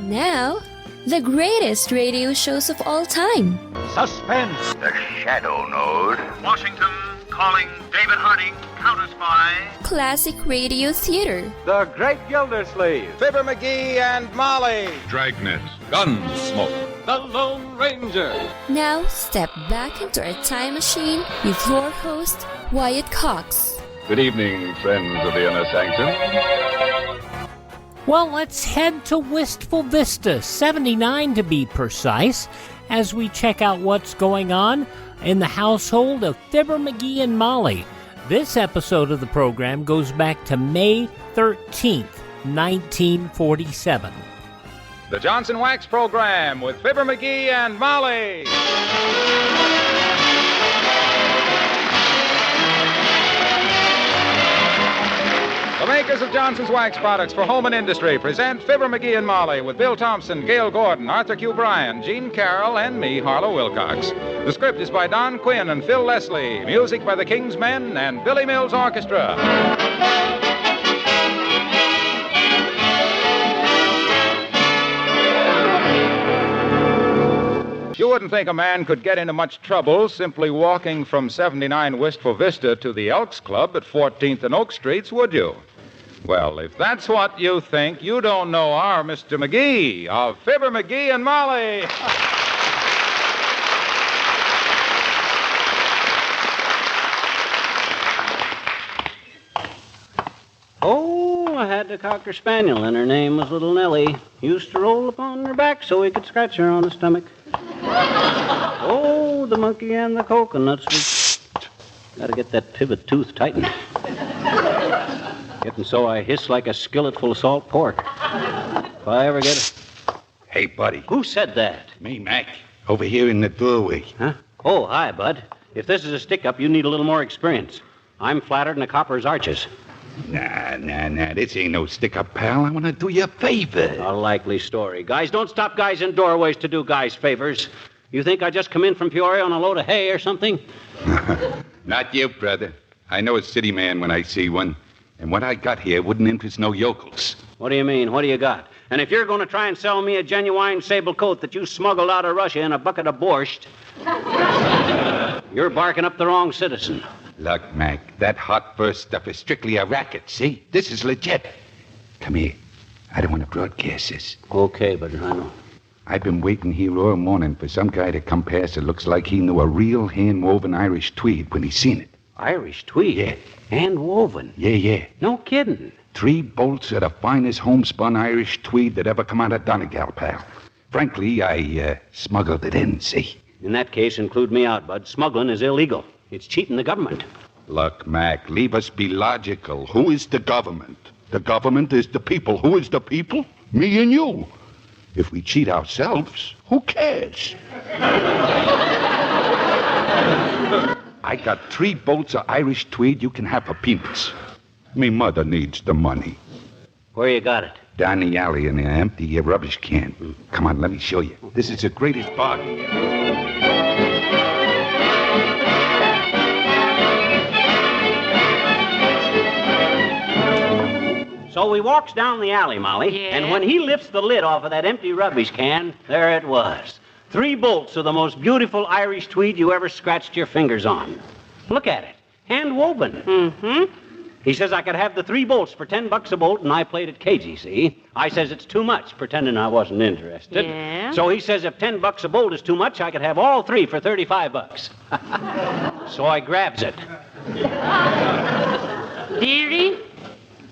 Now, the greatest radio shows of all time. Suspense. The Shadow Node. Washington calling David Harding, counter-spy. Classic radio theater. The Great Gildersleeve. Fibber McGee and Molly. Dragnet. Gunsmoke. The Lone Ranger. Now, step back into our time machine with your host, Wyatt Cox. Good evening, friends of the Inner Sanctum. Well, let's head to Wistful Vista, 79 to be precise, as we check out what's going on in the household of Fibber McGee and Molly. This episode of the program goes back to May 13th, 1947. The Johnson Wax Program with Fibber McGee and Molly. The makers of Johnson's Wax Products for Home and Industry present Fibber McGee and Molly with Bill Thompson, Gail Gordon, Arthur Q. Bryan, Gene Carroll, and me, Harlow Wilcox. The script is by Don Quinn and Phil Leslie. Music by the King's Men and Billy Mills Orchestra. You wouldn't think a man could get into much trouble simply walking from 79 Wistful Vista to the Elks Club at 14th and Oak Streets, would you? Well, if that's what you think, you don't know our Mr. McGee of Fibber McGee and Molly. Oh, I had a Cocker Spaniel, and her name was Little Nellie. Used to roll upon her back so we could scratch her on the stomach. Oh, the monkey and the coconuts. Gotta get that pivot tooth tightened. Getting so I hiss like a skillet full of salt pork. If I ever get it. Hey, buddy. Who said that? Me, Mac. Over here in the doorway. Huh? Oh, hi, Bud. If this is a stick-up, you need a little more experience. I'm flattered in a copper's arches. Nah. This ain't no stick-up, pal. I want to do you a favor. A likely story. Guys, don't stop guys in doorways to do guys favors. You think I just come in from Peoria on a load of hay or something? Not you, brother. I know a city man when I see one. And what I got here wouldn't interest no yokels. What do you mean? What do you got? And if you're going to try and sell me a genuine sable coat that you smuggled out of Russia in a bucket of borscht, you're barking up the wrong citizen. Look, Mac, that hot fur stuff is strictly a racket, see? This is legit. Come here. I don't want to broadcast this. Okay, but I know. I've been waiting here all morning for some guy to come past that looks like he knew a real hand-woven Irish tweed when he seen it. Irish tweed? Yeah. Hand-woven? Yeah. No kidding. 3 bolts of the finest homespun Irish tweed that ever come out of Donegal, pal. Frankly, I smuggled it in, see? In that case, include me out, Bud. Smuggling is illegal. It's cheating the government. Look, Mac, leave us be logical. Who is the government? The government is the people. Who is the people? Me and you. If we cheat ourselves, who cares? I got 3 bolts of Irish tweed you can have for peanuts. Me mother needs the money. Where you got it? Down the alley in an empty rubbish can. Come on, let me show you. This is the greatest bargain. So he walks down the alley, Molly, Yeah. and when he lifts the lid off of that empty rubbish can, there it was. 3 bolts of the most beautiful Irish tweed you ever scratched your fingers on. Look at it. Hand-woven. Mm-hmm. He says I could have the 3 bolts for $10 a bolt, and I played it cagey, see? I says it's too much, pretending I wasn't interested. Yeah. So he says if $10 a bolt is too much, I could have all 3 for $35. So I grabs it. Dearie,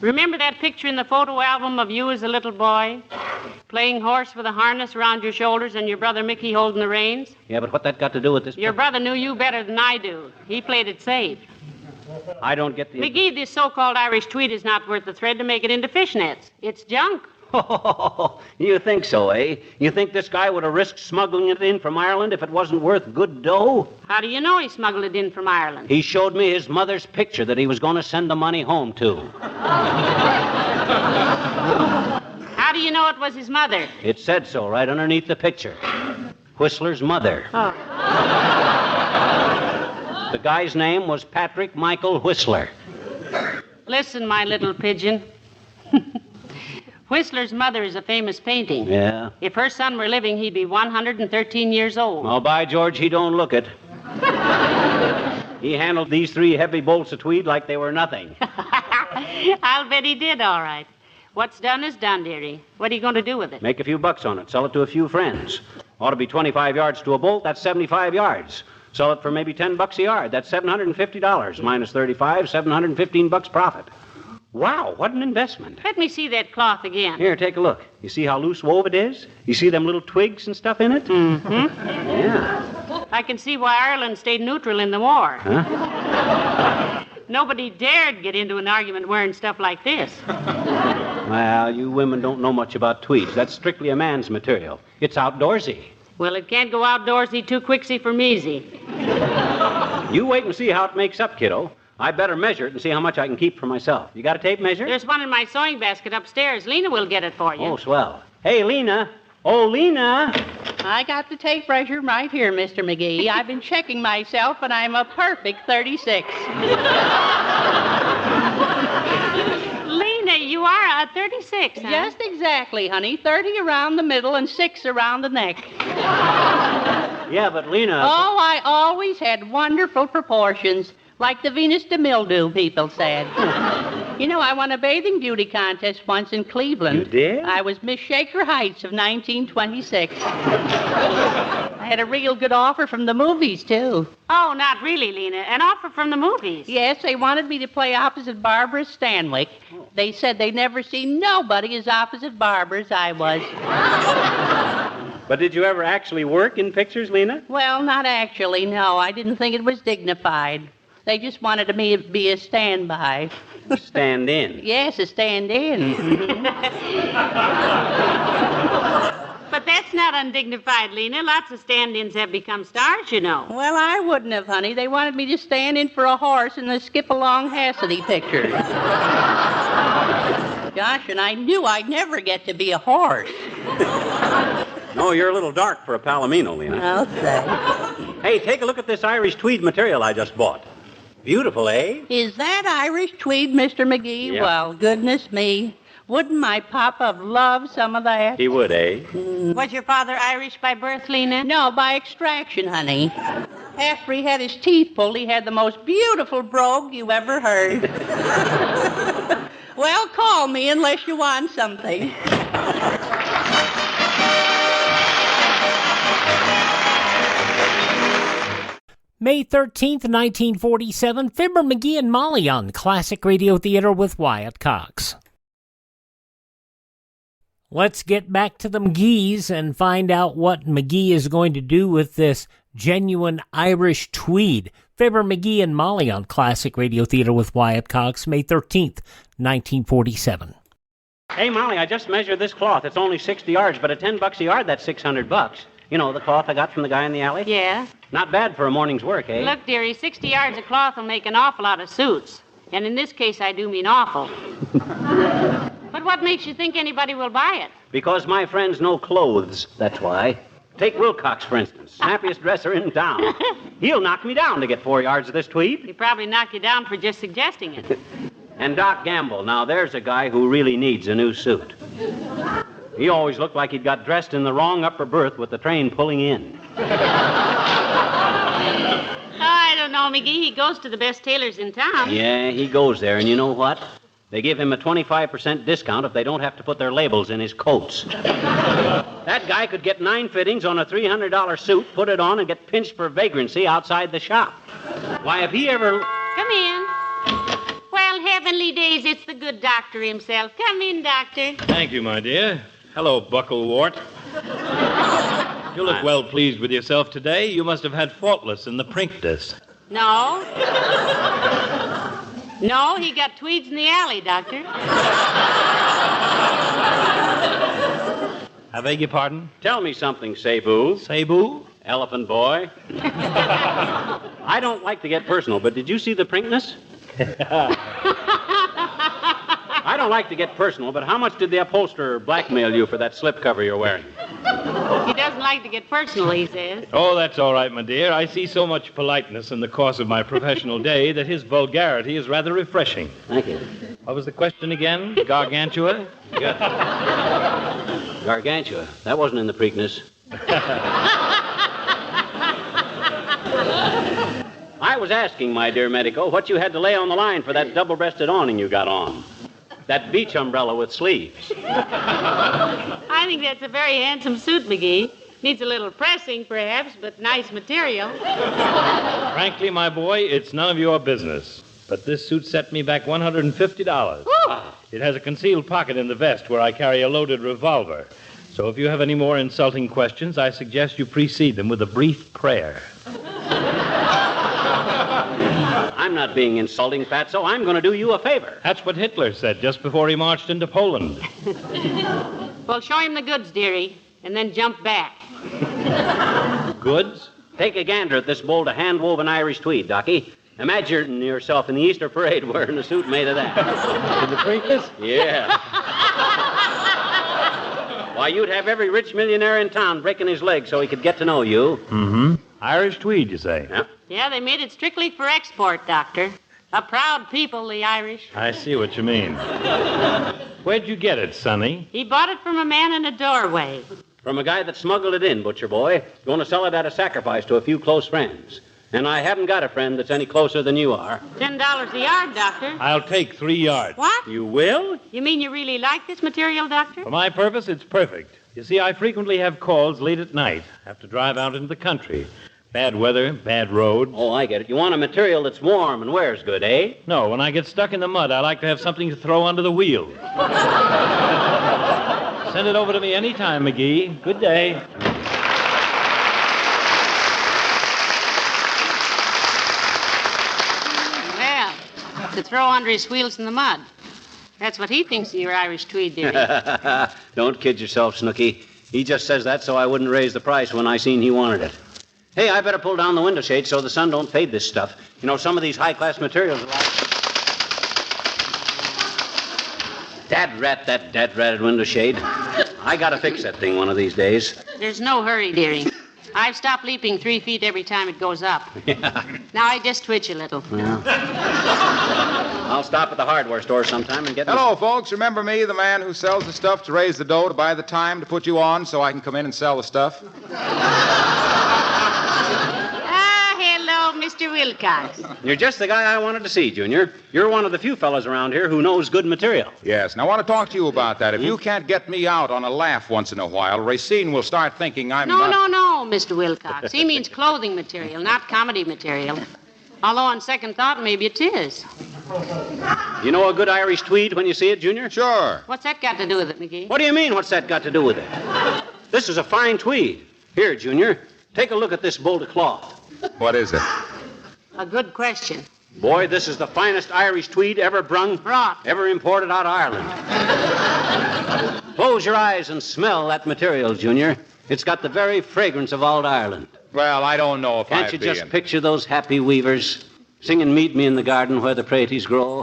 remember that picture in the photo album of you as a little boy? Playing horse with a harness around your shoulders and your brother Mickey holding the reins? Yeah, but what that got to do with this? Your brother knew you better than I do. He played it safe. I don't get the... McGee, this so-called Irish tweed is not worth the thread to make it into fishnets. It's junk. You think so, eh? You think this guy would have risked smuggling it in from Ireland if it wasn't worth good dough? How do you know he smuggled it in from Ireland? He showed me his mother's picture that he was going to send the money home to. How do you know it was his mother? It said so right underneath the picture. Whistler's mother. Oh. The guy's name was Patrick Michael Whistler. Listen, my little pigeon. Whistler's mother is a famous painting. Yeah. If her son were living, he'd be 113 years old. Oh, by George, he don't look it. He handled these 3 heavy bolts of tweed like they were nothing. I'll bet he did, all right. What's done is done, dearie. What are you going to do with it? Make a few bucks on it. Sell it to a few friends. Ought to be 25 yards to a bolt. That's 75 yards. Sell it for maybe $10 a yard. That's $750. Minus 35, $715 profit. Wow, what an investment. Let me see that cloth again. Here, take a look. You see how loose wove it is? You see them little twigs and stuff in it? Mm-hmm. Yeah. I can see why Ireland stayed neutral in the war. Huh? Nobody dared get into an argument wearing stuff like this. Well, you women don't know much about tweeds. That's strictly a man's material. It's outdoorsy. Well, it can't go outdoorsy too quicksy for measy. You wait and see how it makes up, kiddo. I better measure it and see how much I can keep for myself. You got a tape measure? There's one in my sewing basket upstairs. Lena will get it for you. Oh, swell. Hey, Lena. Oh, Lena. I got the tape measure right here, Mr. McGee. I've been checking myself, and I'm a perfect 36. Lena, you are a 36, huh? Just exactly, honey. 30 around the middle and 6 around the neck. Yeah, but Lena... Oh, I always had wonderful proportions, like the Venus de Mildew people said. You know, I won a bathing beauty contest once in Cleveland. You did? I was Miss Shaker Heights of 1926. I had a real good offer from the movies, too. Oh, not really, Lena. An offer from the movies. Yes, they wanted me to play opposite Barbara Stanwyck. They said they'd never seen nobody as opposite Barbara as I was. But did you ever actually work in pictures, Lena? Well, not actually, no. I didn't think it was dignified. They just wanted me to be a standby. Stand in. Yes, a stand-in. But that's not undignified, Lena. Lots of stand-ins have become stars, you know. Well, I wouldn't have, honey. They wanted me to stand in for a horse in the Skip-Along Hassity picture. Gosh, and I knew I'd never get to be a horse. No, you're a little dark for a Palomino, Lena. I'll say. Hey, take a look at this Irish tweed material I just bought. Beautiful, eh? Is that Irish tweed, Mr. McGee? Yep. Well, goodness me. Wouldn't my papa have loved some of that? He would, eh? Was your father Irish by birth, Lena? No, by extraction, honey. After he had his teeth pulled, he had the most beautiful brogue you ever heard. Well, call me unless you want something. May 13th, 1947, Fibber McGee and Molly on Classic Radio Theater with Wyatt Cox. Let's get back to the McGees and find out what McGee is going to do with this genuine Irish tweed. Fibber McGee and Molly on Classic Radio Theater with Wyatt Cox, May 13th, 1947. Hey, Molly, I just measured this cloth. It's only 60 yards, but at $10 a yard, that's $600. You know, the cloth I got from the guy in the alley? Yeah. Not bad for a morning's work, eh? Look, dearie, 60 yards of cloth will make an awful lot of suits. And in this case, I do mean awful. But what makes you think anybody will buy it? Because my friends know clothes, that's why. Take Wilcox, for instance, snappiest dresser in town. He'll knock me down to get 4 yards of this tweed. He'd probably knock you down for just suggesting it. And Doc Gamble, now there's a guy who really needs a new suit. He always looked like he'd got dressed in the wrong upper berth with the train pulling in. I don't know, McGee. He goes to the best tailors in town. Yeah, he goes there, and you know what? They give him a 25% discount if they don't have to put their labels in his coats. That guy could get 9 fittings on a $300 suit, put it on, and get pinched for vagrancy outside the shop. Why, if he ever... Come in. Well, heavenly days, it's the good doctor himself. Come in, doctor. Thank you, my dear. Hello, Bucklewart. You look well pleased with yourself today. You must have had faultless in the Prinkness. No. No, he got tweeds in the alley, doctor. I beg your pardon? Tell me something, Cebu. Cebu? Elephant boy. I don't like to get personal, but did you see the Prinkness? I don't like to get personal, but how much did the upholsterer blackmail you for that slipcover you're wearing? He doesn't like to get personal, he says. Oh, that's all right, my dear. I see so much politeness in the course of my professional day that his vulgarity is rather refreshing. Thank you. What was the question again? Gargantua? Gargantua. That wasn't in the Preakness. I was asking, my dear Medico, what you had to lay on the line for that double-breasted awning you got on. That beach umbrella with sleeves. I think that's a very handsome suit, McGee. Needs a little pressing, perhaps, but nice material. Frankly, my boy, it's none of your business. But this suit set me back $150. It has a concealed pocket in the vest where I carry a loaded revolver. So if you have any more insulting questions, I suggest you precede them with a brief prayer. I'm not being insulting, Fatso. I'm going to do you a favor. That's what Hitler said just before he marched into Poland. Well, show him the goods, dearie, and then jump back. Goods? Take a gander at this bolt of hand-woven Irish tweed, Docky. Imagine yourself in the Easter parade wearing a suit made of that. In the Preakness? Yeah. Why, you'd have every rich millionaire in town breaking his leg so he could get to know you. Mm-hmm. Irish tweed, you say? Yeah. Yeah, they made it strictly for export, Doctor. A proud people, the Irish. I see what you mean. Where'd you get it, Sonny? He bought it from a man in a doorway. From a guy that smuggled it in, butcher boy. Going to sell it at a sacrifice to a few close friends. And I haven't got a friend that's any closer than you are. $10 a yard, Doctor. I'll take 3 yards. What? You will? You mean you really like this material, Doctor? For my purpose, it's perfect. You see, I frequently have calls late at night. Have to drive out into the country. Bad weather, bad roads. Oh, I get it. You want a material that's warm and wears good, eh? No, when I get stuck in the mud, I like to have something to throw under the wheel. Send it over to me anytime, McGee. Good day. Well, to throw under his wheels in the mud. That's what he thinks of your Irish tweed, dearie. Don't kid yourself, Snooky. He just says that so I wouldn't raise the price when I seen he wanted it. Hey, I better pull down the window shade so the sun don't fade this stuff. You know, some of these high-class materials are like... that dad-ratted window shade. I gotta fix that thing one of these days. There's no hurry, dearie. I've stopped leaping 3 feet every time it goes up. Yeah. Now I just twitch a little. Well, I'll stop at the hardware store sometime and get... Hello, folks. Remember me, the man who sells the stuff to raise the dough to buy the time to put you on so I can come in and sell the stuff? Hello, Mr. Wilcox. You're just the guy I wanted to see, Junior. You're one of the few fellows around here who knows good material. Yes, and I want to talk to you about that. If you can't get me out on a laugh once in a while, Racine will start thinking I'm No, Mr. Wilcox. He means clothing material, not comedy material. Although on second thought, maybe it is. You know a good Irish tweed when you see it, Junior? Sure. What's that got to do with it, McGee? What do you mean, what's that got to do with it? This is a fine tweed. Here, Junior, take a look at this bolt of cloth. What is it? A good question. Boy, this is the finest Irish tweed ever brung, ever imported out of Ireland. Close your eyes and smell that material, Junior. It's got the very fragrance of old Ireland. Well, I don't know if Can't you just picture those happy weavers singing Meet Me in the Garden Where the Praties Grow?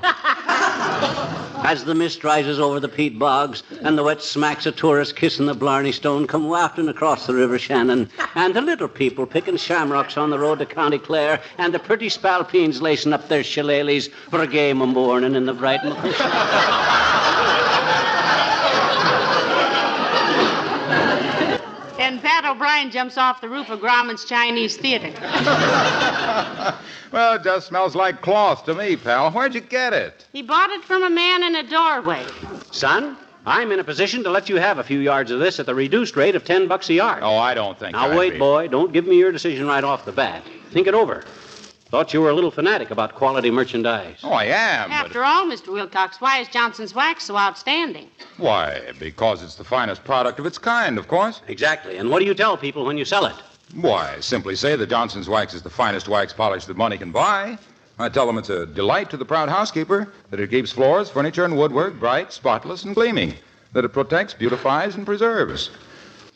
As the mist rises over the peat bogs and the wet smacks of tourists kissing the Blarney Stone come wafting across the River Shannon, and the little people picking shamrocks on the road to County Clare, and the pretty spalpeens lacing up their shillelaghs for a game of morning in the bright And Pat O'Brien jumps off the roof of Grauman's Chinese Theater. Well, it just smells like cloth to me, pal. Where'd you get it? He bought it from a man in a doorway. Son, I'm in a position to let you have a few yards of this at the reduced rate of $10 a yard. Oh, I don't think Now, I'd wait, be. boy. Don't give me your decision right off the bat. Think it over. Thought you were a little fanatic about quality merchandise. Oh, I am. After all, Mr. Wilcox, why is Johnson's wax so outstanding? Why, because it's the finest product of its kind, of course. Exactly. And what do you tell people when you sell it? Why, simply say that Johnson's wax is the finest wax polish that money can buy. I tell them it's a delight to the proud housekeeper, that it keeps floors, furniture, and woodwork bright, spotless, and gleaming, that it protects, beautifies, and preserves.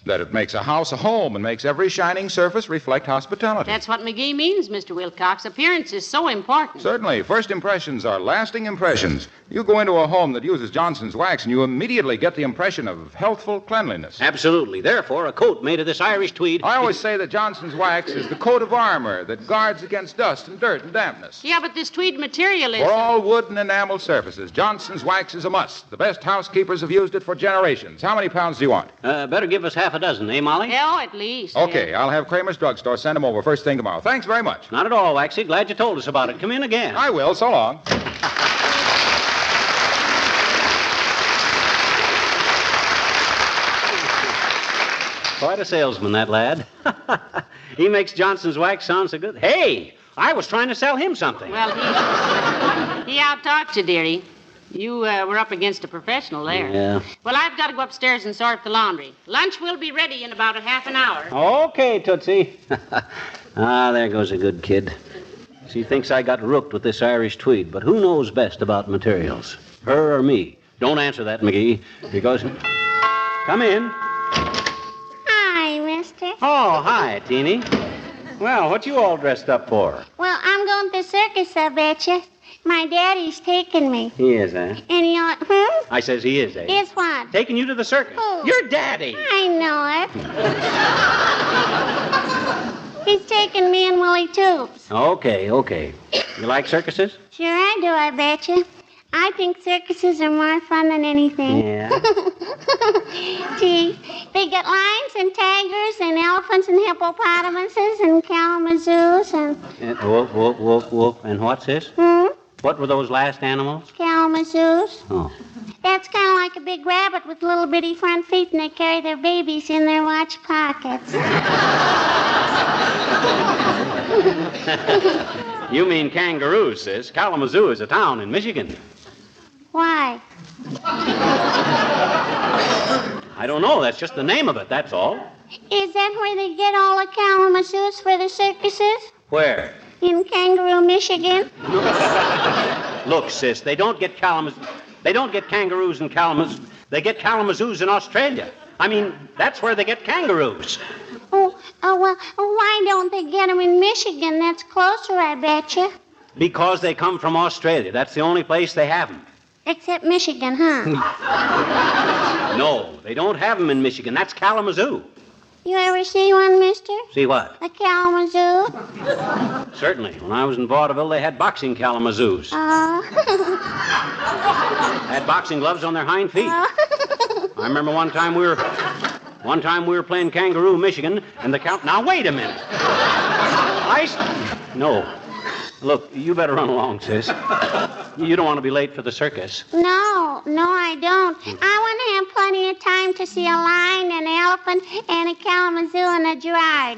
That it makes a house a home and makes every shining surface reflect hospitality. That's what McGee means, Mr. Wilcox. Appearance is so important. Certainly. First impressions are lasting impressions. You go into a home that uses Johnson's wax, and you immediately get the impression of healthful cleanliness. Absolutely. Therefore, a coat made of this Irish tweed... I always say that Johnson's wax is the coat of armor that guards against dust and dirt and dampness. Yeah, but this tweed material is... For all wood and enamel surfaces, Johnson's wax is a must. The best housekeepers have used it for generations. How many pounds do you want? Better give us half a dozen, eh, Molly? Oh, at least. Okay, yeah. I'll have Kramer's drugstore send them over first thing tomorrow. Thanks very much. Not at all, Waxy. Glad you told us about it. Come in again. I will. So long. Quite a salesman, that lad. He makes Johnson's wax sound so good. Hey, I was trying to sell him something. Well, he out-talked you, dearie. You were up against a professional there. Yeah. Well, I've got to go upstairs and sort the laundry. Lunch will be ready in about a half an hour. Okay, Tootsie. There goes a good kid. She thinks I got rooked with this Irish tweed, but who knows best about materials? Her or me? Don't answer that, McGee, because... Come in. Hi, mister. Oh, hi, Teeny. Well, what you all dressed up for? Well, I'm going to the circus, I betcha. My daddy's taking me. He is, eh? And I says he is, eh? Is what? Taking you to the circus. Who? Your daddy. I know it. He's taking me and Willie Tubes. Okay. You like circuses? Sure I do, I betcha. I think circuses are more fun than anything. Yeah. Gee, they get lions and tigers and elephants and hippopotamuses and Kalamazoos and... Woof. And what's this? What were those last animals? Kalamazoos. Oh. That's kind of like a big rabbit with little bitty front feet, and they carry their babies in their watch pockets. You mean kangaroos, sis. Kalamazoo is a town in Michigan. Why? I don't know. That's just the name of it, that's all. Is that where they get all the Kalamazoos for the circuses? Where? In Kangaroo, Michigan. Look, sis, they don't get kangaroos in Kalamazoo. They get Kalamazoos in Australia. I mean, that's where they get kangaroos. Well, why don't they get them in Michigan? That's closer, I betcha. Because they come from Australia. That's the only place they have them. Except Michigan, huh? No, they don't have them in Michigan. That's Kalamazoo. You ever see one, mister? See what? A Kalamazoo? Certainly. When I was in vaudeville, they had boxing Kalamazoos. Had boxing gloves on their hind feet. I remember one time we were playing Kangaroo, Michigan, and the count... Now, wait a minute. No. Look, you better run along, sis. You don't want to be late for the circus. No, I don't. I want to have plenty of time to see a lion, an elephant, and a Kalamazoo and a Gerard.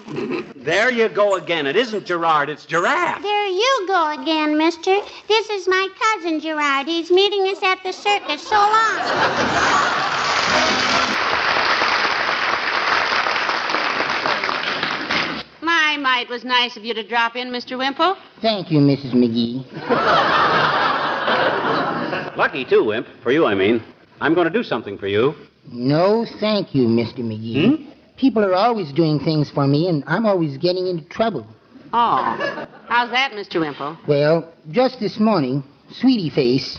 There you go again. It isn't Gerard, it's Giraffe. There you go again, mister. This is my cousin, Gerard. He's meeting us at the circus. So long. It was nice of you to drop in, Mr. Wimple. Thank you, Mrs. McGee. Lucky, too, Wimp. For you, I mean. I'm going to do something for you. No, thank you, Mr. McGee. People are always doing things for me, and I'm always getting into trouble. Oh. How's that, Mr. Wimple? Well, just this morning, Sweetie Face,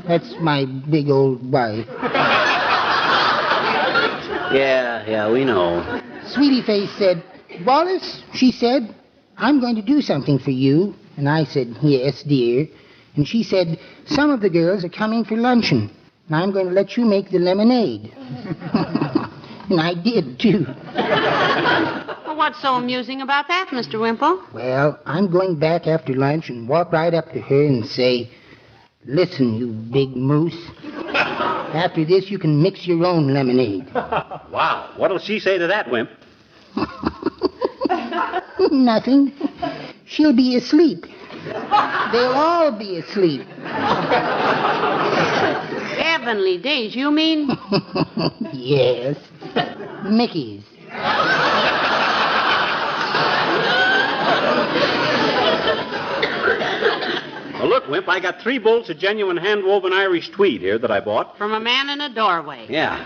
that's my big old wife. Yeah, we know. Sweetie Face said, Wallace, she said, I'm going to do something for you. And I said, yes, dear. And she said, some of the girls are coming for luncheon, and I'm going to let you make the lemonade. And I did, too. Well, what's so amusing about that, Mr. Wimple? Well, I'm going back after lunch and walk right up to her and say, listen, you big moose. After this, you can mix your own lemonade. Wow. What'll she say to that, Wimp? Nothing. She'll be asleep. They'll all be asleep. Heavenly days, you mean? Yes. Mickey's. Well, look, Wimp, I got 3 bolts of genuine hand-woven Irish tweed here that I bought. From a man in a doorway. Yeah.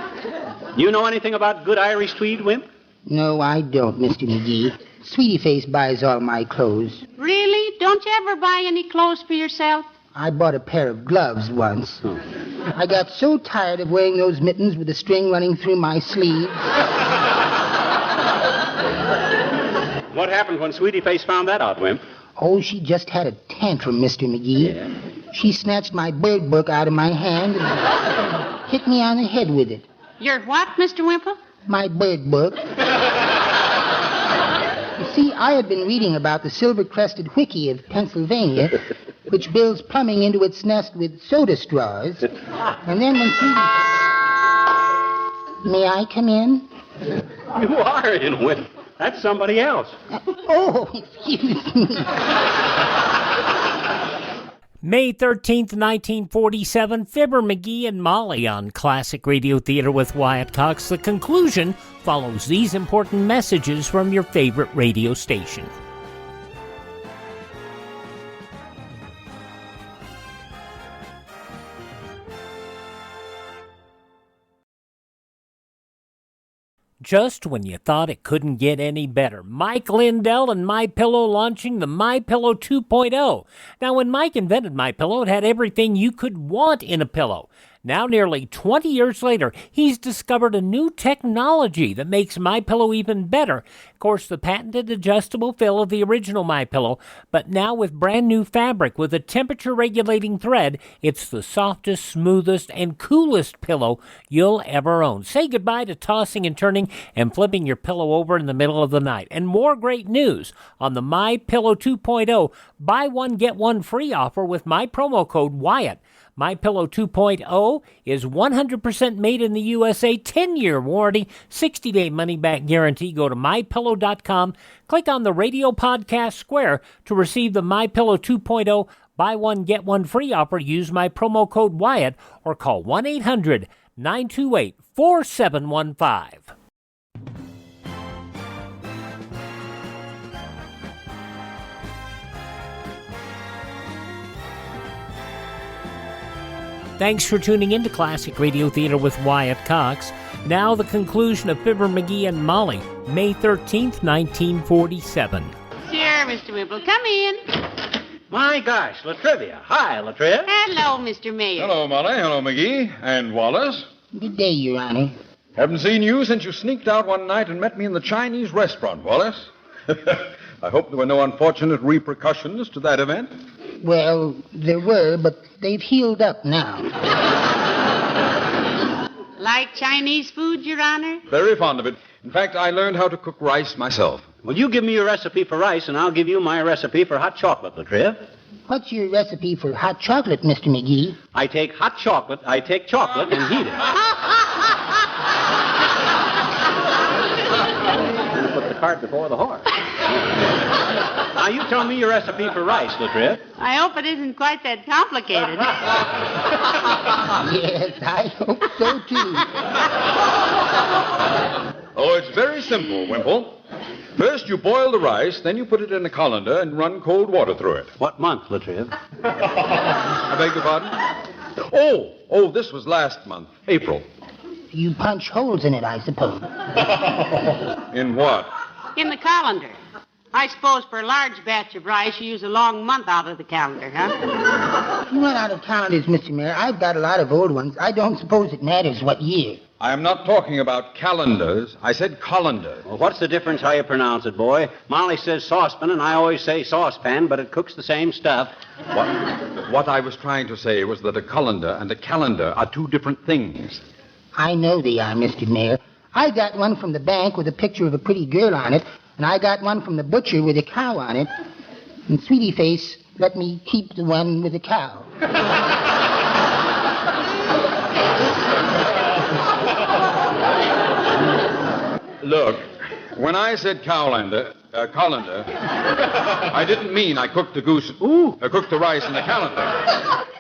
You know anything about good Irish tweed, Wimp? No, I don't, Mr. McGee. Sweetie Face buys all my clothes. Really? Don't you ever buy any clothes for yourself? I bought a pair of gloves once. I got so tired of wearing those mittens with the string running through my sleeves. What happened when Sweetie Face found that out, Wimp? Oh, she just had a tantrum, Mr. McGee. Yeah. She snatched my bird book out of my hand and hit me on the head with it. Your what, Mr. Wimple? My bird book. You see, I had been reading about the silver-crested whickey of Pennsylvania, which builds plumbing into its nest with soda straws. And then when Sweetie... May I come in? You are in, Wimp. That's somebody else. Oh, excuse me. May 13th, 1947, Fibber McGee and Molly on Classic Radio Theater with Wyatt Cox. The conclusion follows these important messages from your favorite radio station. Just when you thought it couldn't get any better, Mike Lindell and MyPillow launching the MyPillow 2.0. Now, when Mike invented MyPillow, it had everything you could want in a pillow. Now, nearly 20 years later, he's discovered a new technology that makes MyPillow even better. Of course, the patented adjustable fill of the original MyPillow, but now with brand new fabric with a temperature-regulating thread, it's the softest, smoothest, and coolest pillow you'll ever own. Say goodbye to tossing and turning and flipping your pillow over in the middle of the night. And more great news on the MyPillow 2.0 buy one, get one free offer with my promo code Wyatt. MyPillow 2.0 is 100% made in the USA, 10-year warranty, 60-day money-back guarantee. Go to MyPillow.com, click on the radio podcast square to receive the MyPillow 2.0 buy one, get one free offer. Use my promo code Wyatt or call 1-800-928-4715. Thanks for tuning in to Classic Radio Theater with Wyatt Cox. Now the conclusion of Fibber McGee and Molly, May 13th, 1947. Sure, Mr. Wimple. Come in. My gosh, Latrivia. Hi, Latrivia. Hello, Mr. Mayor. Hello, Molly. Hello, McGee. And Wallace. Good day, Your Honor. Haven't seen you since you sneaked out one night and met me in the Chinese restaurant, Wallace. I hope there were no unfortunate repercussions to that event. Well, there were, but they've healed up now. Like Chinese food, Your Honor? Very fond of it. In fact, I learned how to cook rice myself. Well, you give me your recipe for rice, and I'll give you my recipe for hot chocolate, Latriv. What's your recipe for hot chocolate, Mr. McGee? I take chocolate and heat it. I'm going to put the cart before the horse. Now, you tell me your recipe for rice, Latriv. I hope it isn't quite that complicated. Yes, I hope so, too. Oh, it's very simple, Wimple. First, you boil the rice, then you put it in a colander and run cold water through it. What month, Latriv? I beg your pardon? Oh, this was last month, April. You punch holes in it, I suppose. In what? In the colander. I suppose for a large batch of rice, you use a long month out of the calendar, huh? You run out of calendars, Mr. Mayor. I've got a lot of old ones. I don't suppose it matters what year. I am not talking about calendars. I said colander. Well, what's the difference how you pronounce it, boy? Molly says saucepan, and I always say saucepan, but it cooks the same stuff. What I was trying to say was that a colander and a calendar are two different things. I know they are, Mr. Mayor. I got one from the bank with a picture of a pretty girl on it, and I got one from the butcher with a cow on it. And Sweetie Face let me keep the one with the cow. Look, when I said colander, I didn't mean I cooked the goose. I cooked the rice in the colander.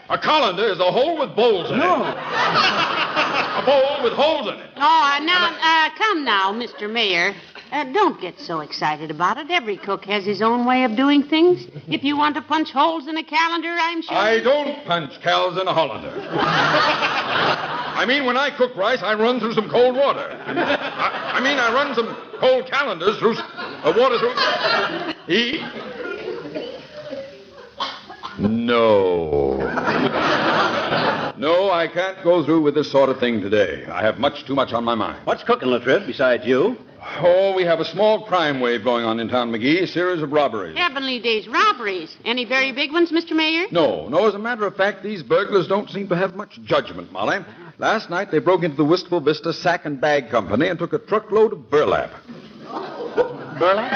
A colander is a hole with bowls in it. A bowl with holes in it. Oh, now, come now, Mr. Mayor. Don't get so excited about it. Every cook has his own way of doing things. If you want to punch holes in a calendar, I'm sure... I don't punch cows in a hollander. I mean, when I cook rice, I run through some cold water. I run some cold calendars through water through... Eat? No. No, I can't go through with this sort of thing today. I have much too much on my mind. What's cooking, Latriv, besides you? Oh, we have a small crime wave going on in town, McGee. A series of robberies. Heavenly days, robberies. Any very big ones, Mr. Mayor? No. As a matter of fact, these burglars don't seem to have much judgment, Molly. Last night, they broke into the Wistful Vista Sack and Bag Company and took a truckload of burlap. Burlap?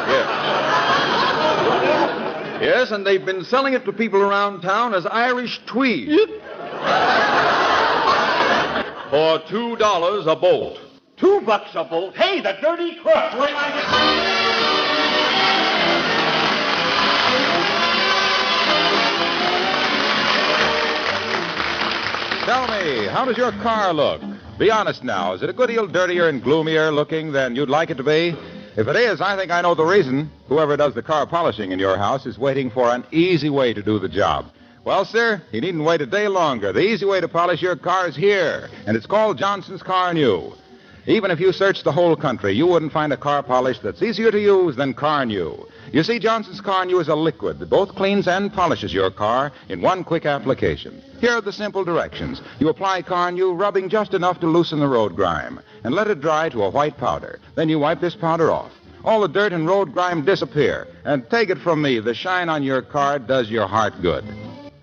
Yes. Yes, and they've been selling it to people around town as Irish Tweed. For $2 a bolt. $2 a bolt? Hey, the dirty crook! Where am I Tell me, how does your car look? Be honest now. Is it a good deal dirtier and gloomier looking than you'd like it to be? If it is, I think I know the reason. Whoever does the car polishing in your house is waiting for an easy way to do the job. Well, sir, you needn't wait a day longer. The easy way to polish your car is here, and it's called Johnson's Car New. Even if you searched the whole country, you wouldn't find a car polish that's easier to use than Car New. You see, Johnson's Car New is a liquid that both cleans and polishes your car in one quick application. Here are the simple directions. You apply Car New, rubbing just enough to loosen the road grime, and let it dry to a white powder. Then you wipe this powder off. All the dirt and road grime disappear. And take it from me, the shine on your car does your heart good.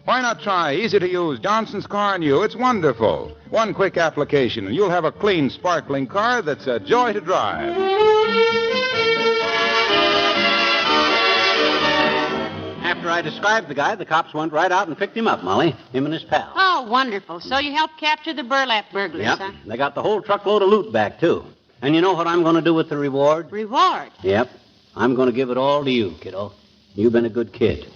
Why not try easy to use Johnson's Car New? It's wonderful. One quick application, and you'll have a clean, sparkling car that's a joy to drive. After I described the guy, the cops went right out and picked him up, Molly. Him and his pal. Oh, wonderful. So you helped capture the burlap burglars, Yep. huh? They got the whole truckload of loot back, too. And you know what I'm going to do with the reward? Reward? Yep. I'm going to give it all to you, kiddo. You've been a good kid.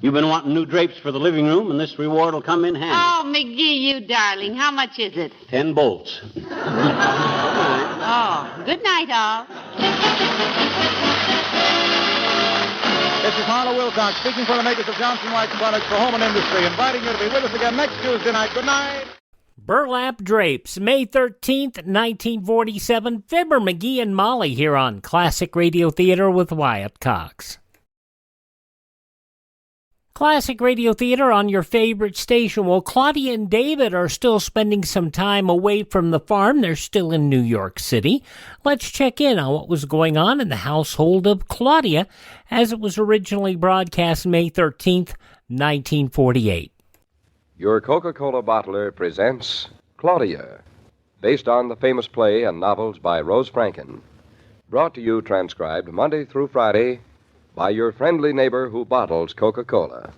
You've been wanting new drapes for the living room, and this reward will come in handy. Oh, McGee, you darling. How much is it? 10 bolts. Oh, good night, all. This is Harlow Wilcox speaking for the makers of Johnson Wax products for home and industry, inviting you to be with us again next Tuesday night. Good night. Burlap Drapes, May 13th, 1947. Fibber McGee and Molly here on Classic Radio Theater with Wyatt Cox. Classic Radio Theater on your favorite station. Well, Claudia and David are still spending some time away from the farm. They're still in New York City. Let's check in on what was going on in the household of Claudia as it was originally broadcast May 13th, 1948. Your Coca-Cola bottler presents Claudia, based on the famous play and novels by Rose Franken. Brought to you transcribed Monday through Friday by your friendly neighbor who bottles Coca-Cola.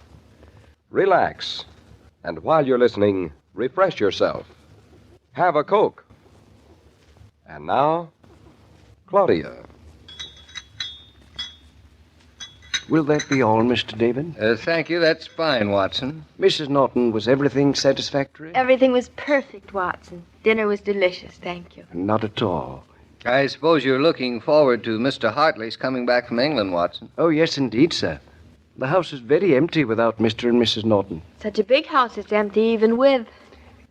Relax, and while you're listening, refresh yourself. Have a Coke. And now, Claudia. Will that be all, Mr. David? Thank you. That's fine, Watson. Mrs. Norton, was everything satisfactory? Everything was perfect, Watson. Dinner was delicious, thank you. Not at all. I suppose you're looking forward to Mr. Hartley's coming back from England, Watson. Oh, yes, indeed, sir. The house is very empty without Mr. and Mrs. Norton. Such a big house, it's empty even with.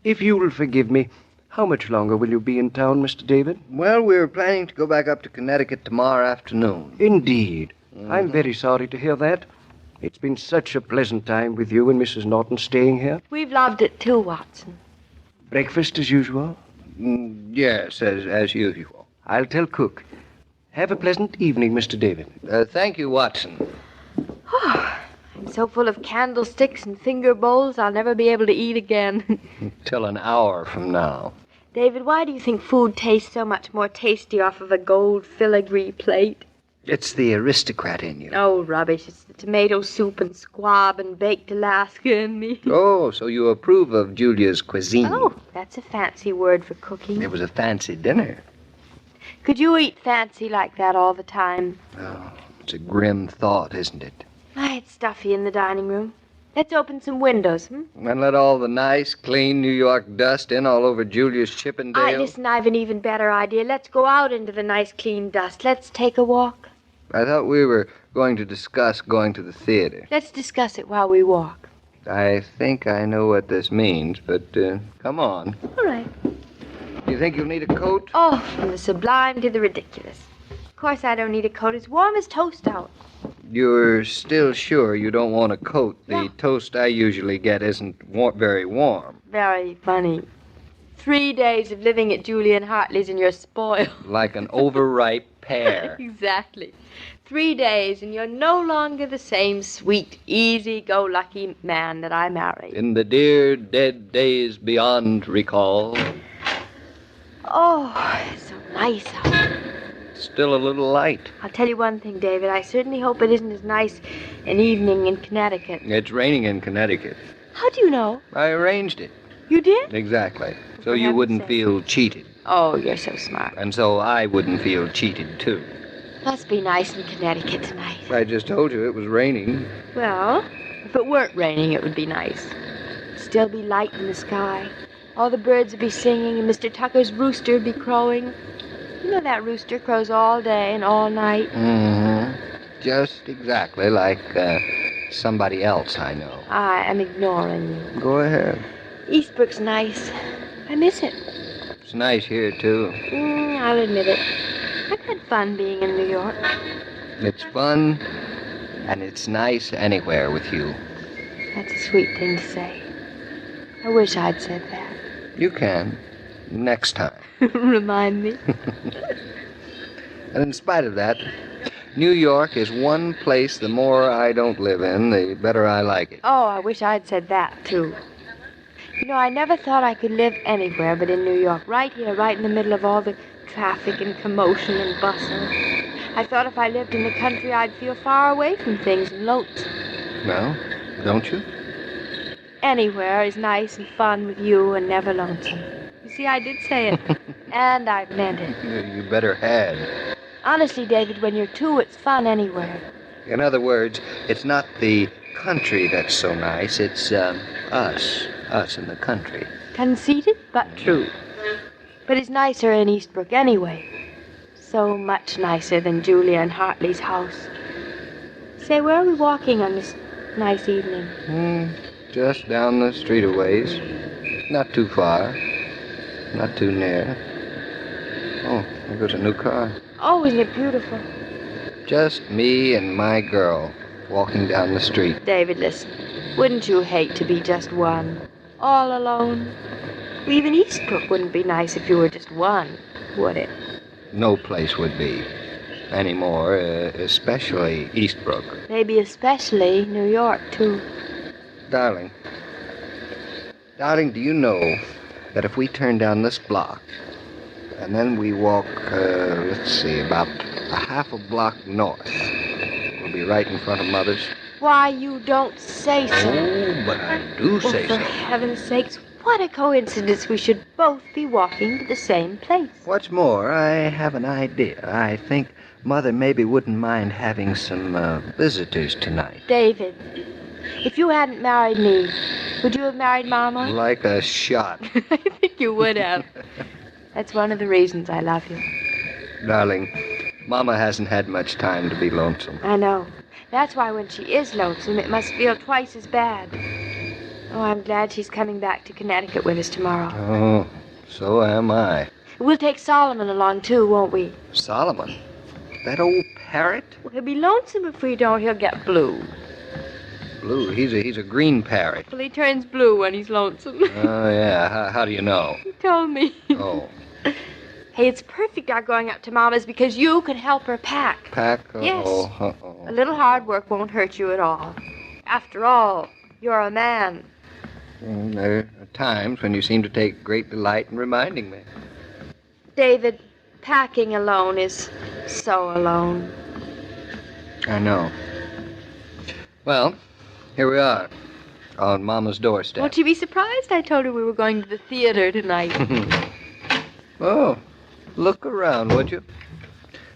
If you will forgive me, how much longer will you be in town, Mr. David? Well, we're planning to go back up to Connecticut tomorrow afternoon. Indeed. I'm very sorry to hear that. It's been such a pleasant time with you and Mrs. Norton staying here. We've loved it too, Watson. Breakfast as usual? Yes, as usual. I'll tell cook. Have a pleasant evening, Mr. David. Thank you, Watson. Oh, I'm so full of candlesticks and finger bowls, I'll never be able to eat again. Till an hour from now. David, why do you think food tastes so much more tasty off of a gold filigree plate? It's the aristocrat in you. Oh, rubbish. It's the tomato soup and squab and baked Alaska and me. Oh, so you approve of Julia's cuisine. Oh, that's a fancy word for cooking. It was a fancy dinner. Could you eat fancy like that all the time? Oh, it's a grim thought, isn't it? Why, it's stuffy in the dining room. Let's open some windows, And let all the nice, clean New York dust in all over Julia's Chippendale. Listen, I've an even better idea. Let's go out into the nice, clean dust. Let's take a walk. I thought we were going to discuss going to the theater. Let's discuss it while we walk. I think I know what this means, but come on. All right. Do you think you'll need a coat? Oh, from the sublime to the ridiculous. Of course I don't need a coat. It's warm as toast out. You're still sure you don't want a coat? The toast I usually get isn't very warm. Very funny. 3 days of living at Julian Hartley's and you're spoiled. Like an overripe pear. Exactly. 3 days and you're no longer the same sweet, easy-go-lucky man that I married. In the dear dead days beyond recall. Oh, it's so nice out. Still a little light. I'll tell you one thing, David. I certainly hope it isn't as nice an evening in Connecticut. It's raining in Connecticut. How do you know? I arranged it. You did? Exactly. So you wouldn't feel cheated. Oh, you're so smart. And so I wouldn't feel cheated, too. Must be nice in Connecticut tonight. I just told you it was raining. Well, if it weren't raining, it would be nice. It'd still be light in the sky. All the birds would be singing, and Mr. Tucker's rooster would be crowing. You know that rooster crows all day and all night. Mm-hmm. Just exactly like somebody else I know. I am ignoring you. Go ahead. Eastbrook's nice. I miss it. It's nice here, too. I'll admit it. I've had fun being in New York. It's fun, and it's nice anywhere with you. That's a sweet thing to say. I wish I'd said that. You can. Next time. Remind me. And in spite of that, New York is one place the more I don't live in, the better I like it. Oh, I wish I'd said that, too. You know, I never thought I could live anywhere but in New York. Right here, right in the middle of all the traffic and commotion and bustle. I thought if I lived in the country, I'd feel far away from things and lonesome. Well, don't you? Anywhere is nice and fun with you and never lonesome. You see, I did say it. And I meant it. You better had. Honestly, David, when you're two, it's fun anywhere. In other words, it's not the country that's so nice, it's us in the country. Conceited, but true. But it's nicer in Eastbrook anyway. So much nicer than Julia and Hartley's house. Say, where are we walking on this nice evening? Just down the street a ways. Not too far. Not too near. Oh, there goes a new car. Oh, isn't it beautiful? Just me and my girl walking down the street. David, listen. Wouldn't you hate to be just one? All alone? Well, even Eastbrook wouldn't be nice if you were just one, would it? No place would be. Anymore, especially Eastbrook. Maybe especially New York, too. Darling, do you know that if we turn down this block, and then we walk, about a half a block north, we'll be right in front of Mother's? Why, you don't say so. Oh, but I do say for so. Heaven's sakes, what a coincidence we should both be walking to the same place. What's more, I have an idea. I think Mother maybe wouldn't mind having some visitors tonight. David, if you hadn't married me, would you have married Mama? Like a shot. I think you would have. That's one of the reasons I love you. Darling, Mama hasn't had much time to be lonesome. I know. That's why when she is lonesome, it must feel twice as bad. Oh, I'm glad she's coming back to Connecticut with us tomorrow. Oh, so am I. We'll take Solomon along, too, won't we? Solomon? That old parrot? Well, he'll be lonesome if we don't. He'll get blue. Blue? He's a green parrot. Well, he turns blue when he's lonesome. Oh, yeah. How do you know? He told me. Oh. Hey, it's perfect our going up to Mama's because you can help her pack. Pack? Yes. Uh-oh. A little hard work won't hurt you at all. After all, you're a man. There are times when you seem to take great delight in reminding me. David, packing alone is so alone. I know. Well, here we are, on Mama's doorstep. Won't you be surprised? I told her we were going to the theater tonight. Oh, look around, would you?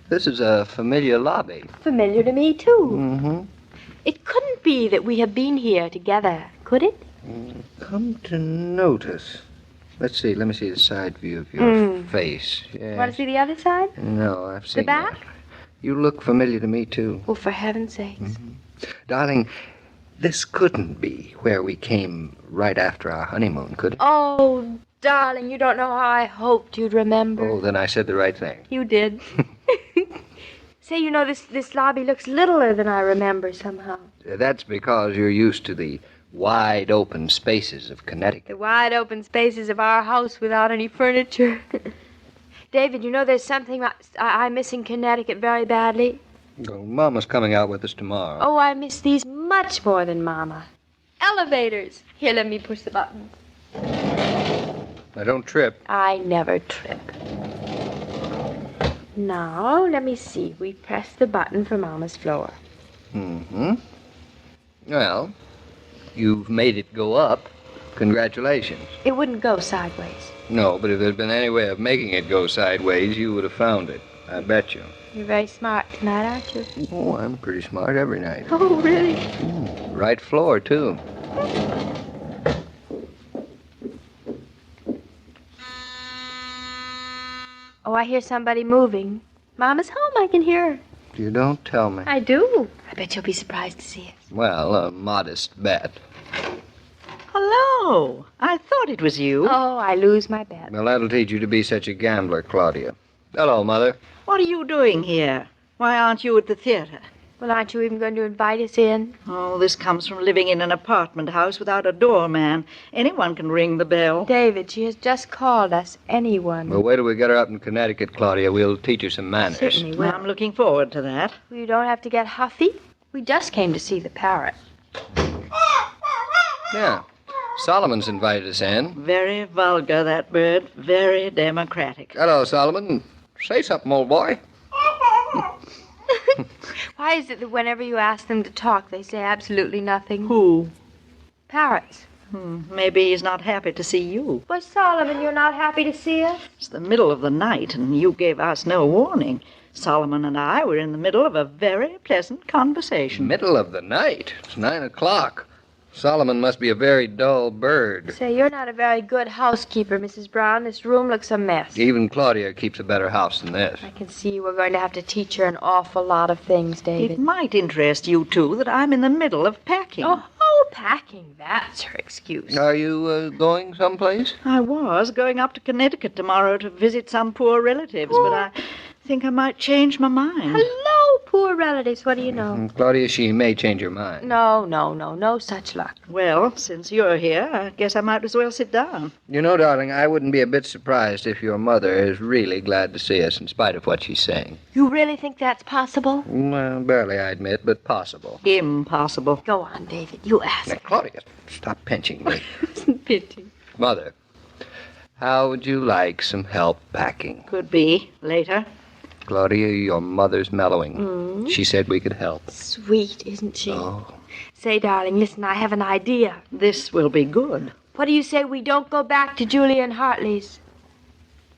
This is a familiar lobby. Familiar to me, too. Mm-hmm. It couldn't be that we have been here together, could it? Come to notice. Let me see the side view of your face. Yes. Want to see the other side? No, I've seen the back? that. You look familiar to me, too. Oh, for heaven's sakes. Mm-hmm. Darling, This couldn't be where we came right after our honeymoon, could it? Oh, darling, you don't know how I hoped you'd remember. Oh, then I said the right thing. You did. Say, you know, this lobby looks littler than I remember somehow. That's because you're used to the wide open spaces of Connecticut. The wide open spaces of our house without any furniture. David, you know there's something I miss in Connecticut very badly. Well, Mama's coming out with us tomorrow. Oh, I miss these much more than Mama. Elevators. Here, let me push the button. Now, don't trip. I never trip. Now, let me see. We press the button for Mama's floor. Mm-hmm. Well, you've made it go up. Congratulations. It wouldn't go sideways. No, but if there'd been any way of making it go sideways, you would have found it. I bet you. You're very smart tonight, aren't you? Oh, I'm pretty smart every night. Oh, really? Right floor, too. Oh, I hear somebody moving. Mama's home, I can hear her. You don't tell me. I do. I bet you'll be surprised to see us. Well, a modest bet. Hello. I thought it was you. Oh, I lose my bet. Well, that'll teach you to be such a gambler, Claudia. Hello, Mother. What are you doing here? Why aren't you at the theater? Well, aren't you even going to invite us in? Oh, this comes from living in an apartment house without a doorman. Anyone can ring the bell. David, she has just called us. Anyone. Well, wait till we get her up in Connecticut, Claudia. We'll teach her some manners. Certainly will. I'm looking forward to that. You don't have to get huffy. We just came to see the parrot. Yeah. Solomon's invited us in. Very vulgar, that bird. Very democratic. Hello, Solomon. Say something, old boy. Why is it that whenever you ask them to talk, they say absolutely nothing? Who? Parrots. Maybe he's not happy to see you. But, Solomon, you're not happy to see us? It's the middle of the night, and you gave us no warning. Solomon and I were in the middle of a very pleasant conversation. Middle of the night? It's 9 o'clock. Solomon must be a very dull bird. Say, you're not a very good housekeeper, Mrs. Brown. This room looks a mess. Even Claudia keeps a better house than this. I can see we're going to have to teach her an awful lot of things, David. It might interest you, too, that I'm in the middle of packing. Oh, packing. That's her excuse. Are you going someplace? I was going up to Connecticut tomorrow to visit some poor relatives, but I think I might change my mind. Hello, poor relatives. What do you know? Claudia, she may change her mind. No such luck. Well, since you're here, I guess I might as well sit down. You know, darling, I wouldn't be a bit surprised if your mother is really glad to see us in spite of what she's saying. You really think that's possible? Well, barely, I admit, but possible. Impossible. Go on, David. You ask. Now, Claudia, stop pinching me. Pinching. Mother, how would you like some help packing? Could be. Later. Claudia, your mother's mellowing. She said we could help. Sweet, isn't she? Oh. Say, darling, listen, I have an idea. This will be good. What do you say we don't go back to Julia and Hartley's?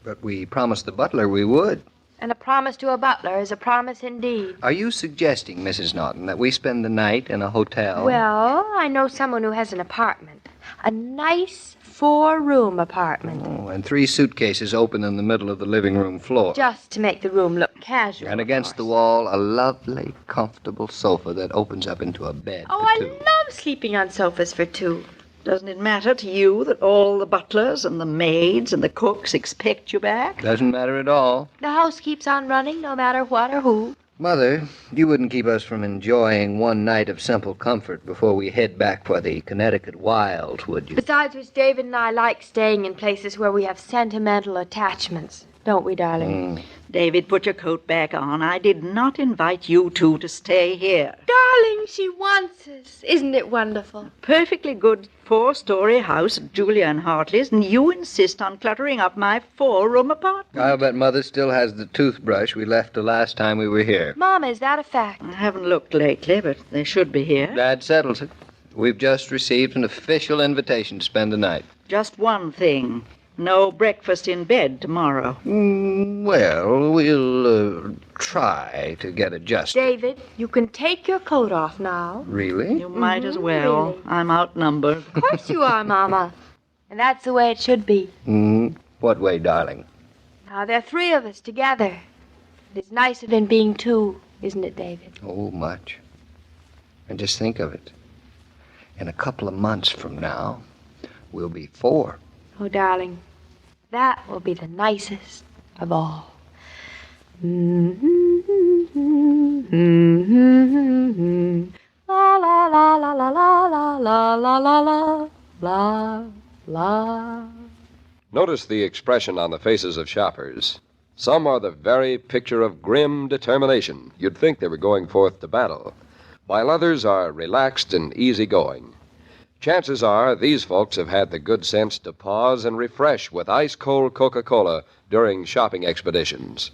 But we promised the butler we would. And a promise to a butler is a promise indeed. Are you suggesting, Mrs. Norton, that we spend the night in a hotel? Well, I know someone who has an apartment. A nice 4-room apartment. Oh, and 3 suitcases open in the middle of the living room floor. Just to make the room look casual. And against the wall, a lovely, comfortable sofa that opens up into a bed Oh, for 2. I love sleeping on sofas for 2. Doesn't it matter to you that all the butlers and the maids and the cooks expect you back? Doesn't matter at all. The house keeps on running no matter what or who. Mother, you wouldn't keep us from enjoying one night of simple comfort before we head back for the Connecticut wilds, would you? Besides which, David and I like staying in places where we have sentimental attachments. Don't we, darling? David, put your coat back on. I did not invite you two to stay here. Darling, she wants us. Isn't it wonderful? Perfectly good 4-story house at Julia and Hartley's, and you insist on cluttering up my 4-room apartment. I'll bet Mother still has the toothbrush we left the last time we were here. Mama, is that a fact? I haven't looked lately, but they should be here. That settles it. We've just received an official invitation to spend the night. Just one thing. No breakfast in bed tomorrow. Well, we'll try to get adjusted. David, you can take your coat off now. Really? You might as well. Really. I'm outnumbered. Of course you are, Mama. And that's the way it should be. What way, darling? Now, there are 3 of us together. It's nicer than being 2, isn't it, David? Oh, much. And just think of it. In a couple of months from now, we'll be 4. Oh, darling, that will be the nicest of all. La la la la la la la la la la la la. Notice the expression on the faces of shoppers. Some are the very picture of grim determination. You'd think they were going forth to battle, while others are relaxed and easygoing. Chances are these folks have had the good sense to pause and refresh with ice-cold Coca-Cola during shopping expeditions.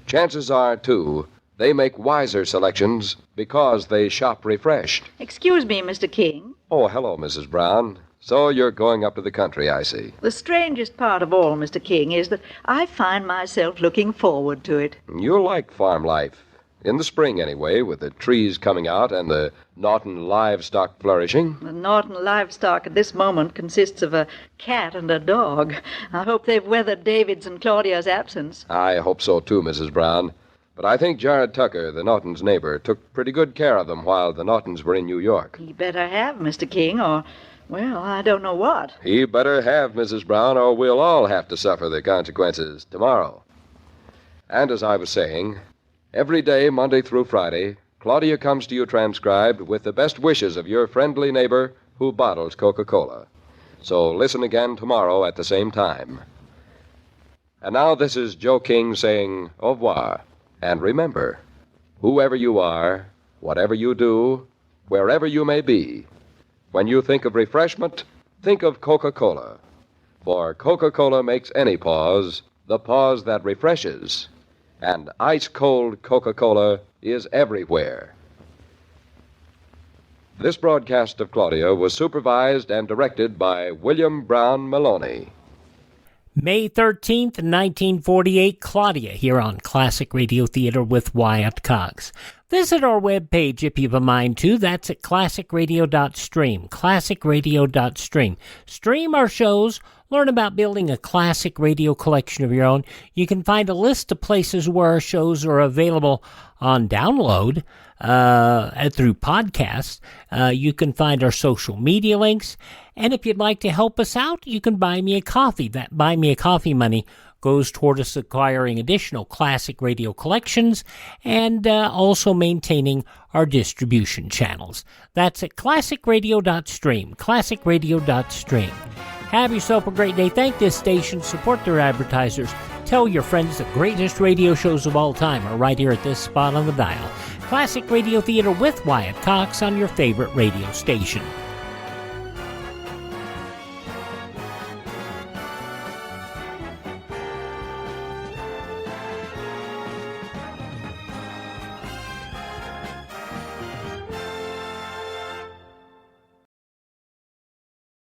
Chances are, too, they make wiser selections because they shop refreshed. Excuse me, Mr. King. Oh, hello, Mrs. Brown. So you're going up to the country, I see. The strangest part of all, Mr. King, is that I find myself looking forward to it. You'll like farm life. In the spring, anyway, with the trees coming out and the Norton livestock flourishing. The Norton livestock at this moment consists of a cat and a dog. I hope they've weathered David's and Claudia's absence. I hope so, too, Mrs. Brown. But I think Jared Tucker, the Nortons' neighbor, took pretty good care of them while the Nortons were in New York. He better have, Mr. King, or, well, I don't know what. He better have, Mrs. Brown, or we'll all have to suffer the consequences tomorrow. And as I was saying, every day, Monday through Friday, Claudia comes to you transcribed with the best wishes of your friendly neighbor who bottles Coca-Cola. So listen again tomorrow at the same time. And now this is Joe King saying au revoir. And remember, whoever you are, whatever you do, wherever you may be, when you think of refreshment, think of Coca-Cola. For Coca-Cola makes any pause the pause that refreshes. And ice-cold Coca-Cola is everywhere. This broadcast of Claudia was supervised and directed by William Brown Maloney. May 13th, 1948, Claudia here on Classic Radio Theater with Wyatt Cox. Visit our webpage if you've a mind to. That's at classicradio.stream, classicradio.stream. Stream our shows, learn about building a classic radio collection of your own. You can find a list of places where our shows are available on download through podcasts. You can find our social media links. And if you'd like to help us out, you can buy me a coffee. That buy me a coffee money goes toward us acquiring additional classic radio collections and also maintaining our distribution channels. That's at classicradio.stream, classicradio.stream. Have yourself a great day. Thank this station. Support their advertisers. Tell your friends the greatest radio shows of all time are right here at this spot on the dial. Classic Radio Theater with Wyatt Cox on your favorite radio station.